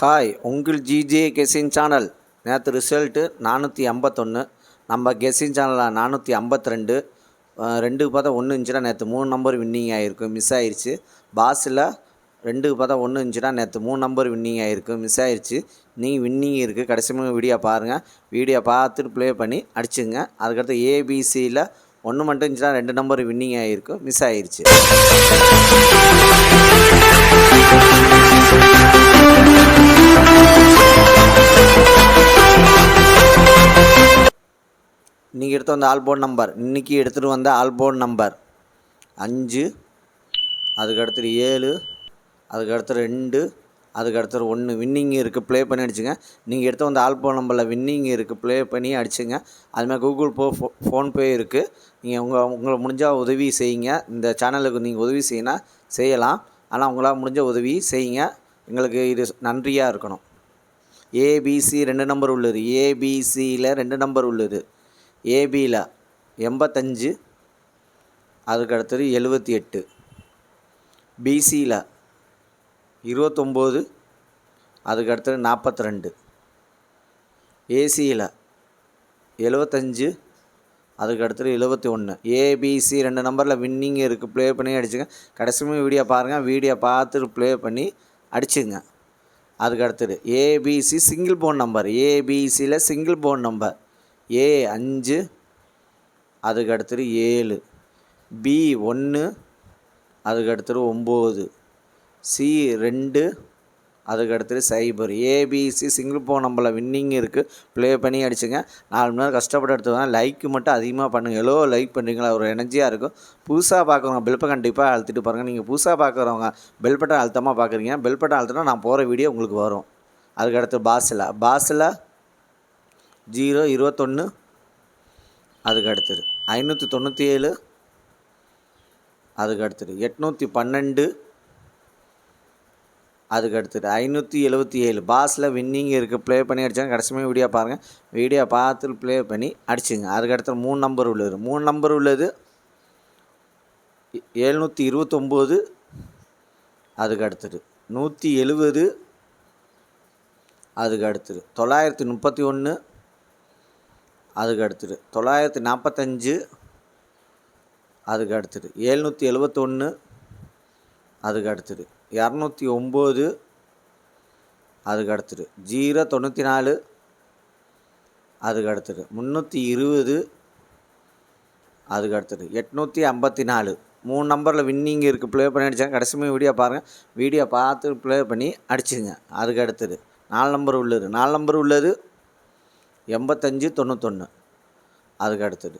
Hi, உங்கள் GJ guessing channel. நேற்று result 451. நம்ம கெஸ்ஸிங் சேனலில் 452. 2க்கு பார்த்தா 1 இருந்துச்சுன்னா நேற்று 3 நம்பர் வின்னிங் ஆகிருக்கு, மிஸ் ஆயிடுச்சு. பாஸில் 2க்கு பார்த்தா 1 இருந்துச்சுன்னா நேற்று 3 நம்பர் வின்னிங் ஆகிருக்கு, மிஸ் ஆயிடுச்சு. நீங்கள் வின்னிங் இருக்குது. கடைசி வீடியோ பாருங்கள். வீடியோ பார்த்துட்டு ப்ளே பண்ணி அடிச்சுங்க. அதுக்கடுத்து ஏபிசியில் 1 மட்டும் இருந்துச்சுன்னா 2 நம்பர் வின்னிங் ஆகிருக்கு, மிஸ் ஆயிடுச்சு. இன்றைக்கி எடுத்து வந்த ஆல்போர்ட் நம்பர், இன்றைக்கி எடுத்துகிட்டு வந்த ஆல்போர்ட் நம்பர் 5, அதுக்கடுத்து 7, அதுக்கடுத்து 2, அதுக்கடுத்து 1 வின்னிங் இருக்குது. ப்ளே பண்ணி அடிச்சுங்க. நீங்கள் எடுத்து வந்த ஆல்போர்ட் நம்பரில் வின்னிங் இருக்குது, ப்ளே பண்ணி அடிச்சுங்க. அதுமாதிரி கூகுள் ஃபோன்பே இருக்குது. நீங்கள் உங்களை முடிஞ்சால் உதவி செய்யுங்க. இந்த சேனலுக்கு நீங்கள் உதவி செய்யலாம். ஆனால் உங்களால் முடிஞ்ச உதவி செய்யுங்க. எங்களுக்கு இது நன்றியாக இருக்கணும். ஏபிசி 2 நம்பர் உள்ளது. ஏபிசியில் 2 நம்பர் உள்ளது. ஏபியில் 85, அதுக்கடுத்தது 78, பிசியில் 29, அதுக்கடுத்தது 42, ஏசியில் 75, அதுக்கடுத்தது 71. ஏபிசி 2 நம்பரில் வின்னிங் இருக்குது. ப்ளே பண்ணி அடிச்சுங்க. கடைசி வீடியோ பாருங்கள். வீடியோ பார்த்துட்டு ப்ளே பண்ணி அடிச்சுங்க. அதுக்கடுத்தது ஏபிசி சிங்கிள் போன் நம்பர். ஏபிசியில் சிங்கிள் போன் நம்பர் ஏ 5, அதுக்கடுத்தது 7, பி 1, அதுக்கடுத்தது 9, சி 2, அதுக்கடுத்தது 0. ஏபிசி சிங்கிள் போன் நம்பரில் வின்னிங் இருக்குது. ப்ளே பண்ணி அடிச்சுங்க. 4 மணி நேரம் கஷ்டப்பட்டு எடுத்துவாங்க. லைக்கு மட்டும் அதிகமாக பண்ணுங்கள். எவ்வளோ லைக் பண்ணுறீங்களா, ஒரு எனர்ஜியாக இருக்கும். புதுசாக பார்க்குறவங்க பெல் பட்டன் கண்டிப்பாக அழுத்திட்டு பாருங்கள். நீங்கள் புதுசாக பார்க்குறவங்க பெல் பட்டன் அழுத்தமாக பார்க்குறீங்க. பெல் பட்டன் அழுத்தினா நான் போகிற வீடியோ உங்களுக்கு வரும். அதுக்கடுத்து பாஸில் 0, 21, அதுக்கடுத்தது 597, அதுக்கடுத்தது 812, அதுக்கடுத்தது 577. பாஸில் வின்னிங் இருக்குது. ப்ளே பண்ணி அடித்தாங்க. கடைசியாக வீடியோ பாருங்கள். வீடியோ பார்த்துட்டு ப்ளே பண்ணி அடிச்சுங்க. அதுக்கடுத்து 3 நம்பர் உள்ளது. 3 நம்பர் உள்ளது 729, அதுக்கடுத்தது 170, அதுக்கடுத்தது 931, அதுக்கடுத்தது 945, அதுக்கடுத்தது 771, அதுக்கடுத்தது 209, அதுக்கடுத்தது 094, அதுக்கடுத்தது 320, அதுக்கடுத்தது 854. 3 நம்பரில் வின்னிங் இருக்குது. ப்ளே பண்ணி அடித்தாங்க. கடைசி வீடியோ பாருங்கள். வீடியோ பார்த்து ப்ளே பண்ணி அடிச்சுங்க. அதுக்கடுத்தது 4 நம்பர் உள்ளது. 4 நம்பர் உள்ளது 85, 91, அதுக்கடுத்தது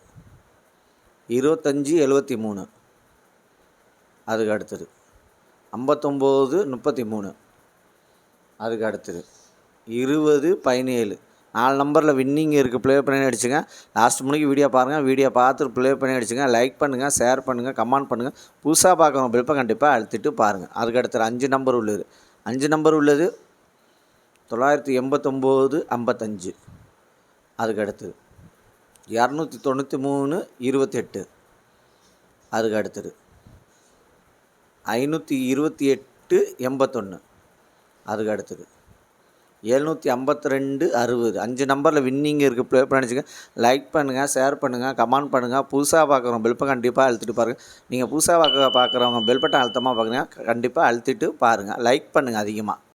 25, 73, அதுக்கடுத்தது 59, 33, அதுக்கடுத்தது 20, 17. 4 நம்பரில் வின்னிங் இருக்குது. ப்ளே பண்ணி அடிச்சுங்க. லாஸ்ட் மணிக்கு வீடியோ பாருங்கள். வீடியோ பார்த்துட்டு ப்ளே பண்ணி அடிச்சுங்க. லைக் பண்ணுங்கள், ஷேர் பண்ணுங்கள், கமெண்ட் பண்ணுங்கள். புதுசாக பார்க்குறவங்க பெல் பட்டன் கண்டிப்பாக அழுத்திட்டு பாருங்கள். அதுக்கடுத்தது 5 நம்பர் உள்ளது. 5 நம்பர் உள்ளது 989, 55, அதுக்கடுத்தது 293, 28, அதுக்கடுத்தது 528, 81, அதுக்கடுத்தது 752, 60. 5 நம்பரில் வின்னிங் இருக்குது. ப்ளே பண்ணி அடிச்சுங்க. லைக் பண்ணுங்கள், ஷேர் பண்ணுங்கள், கமெண்ட் பண்ணுங்கள். புதுசாக பார்க்குறவங்க பெல் பட்டன் கண்டிப்பாக அழுத்திட்டு பாருங்கள். நீங்கள் புதுசாக பார்க்குறவங்க பெல் பட்டன் அழுத்தமாக பார்க்குறீங்க, கண்டிப்பாக அழுத்திட்டு பாருங்கள். லைக் பண்ணுங்கள் அதிகமாக.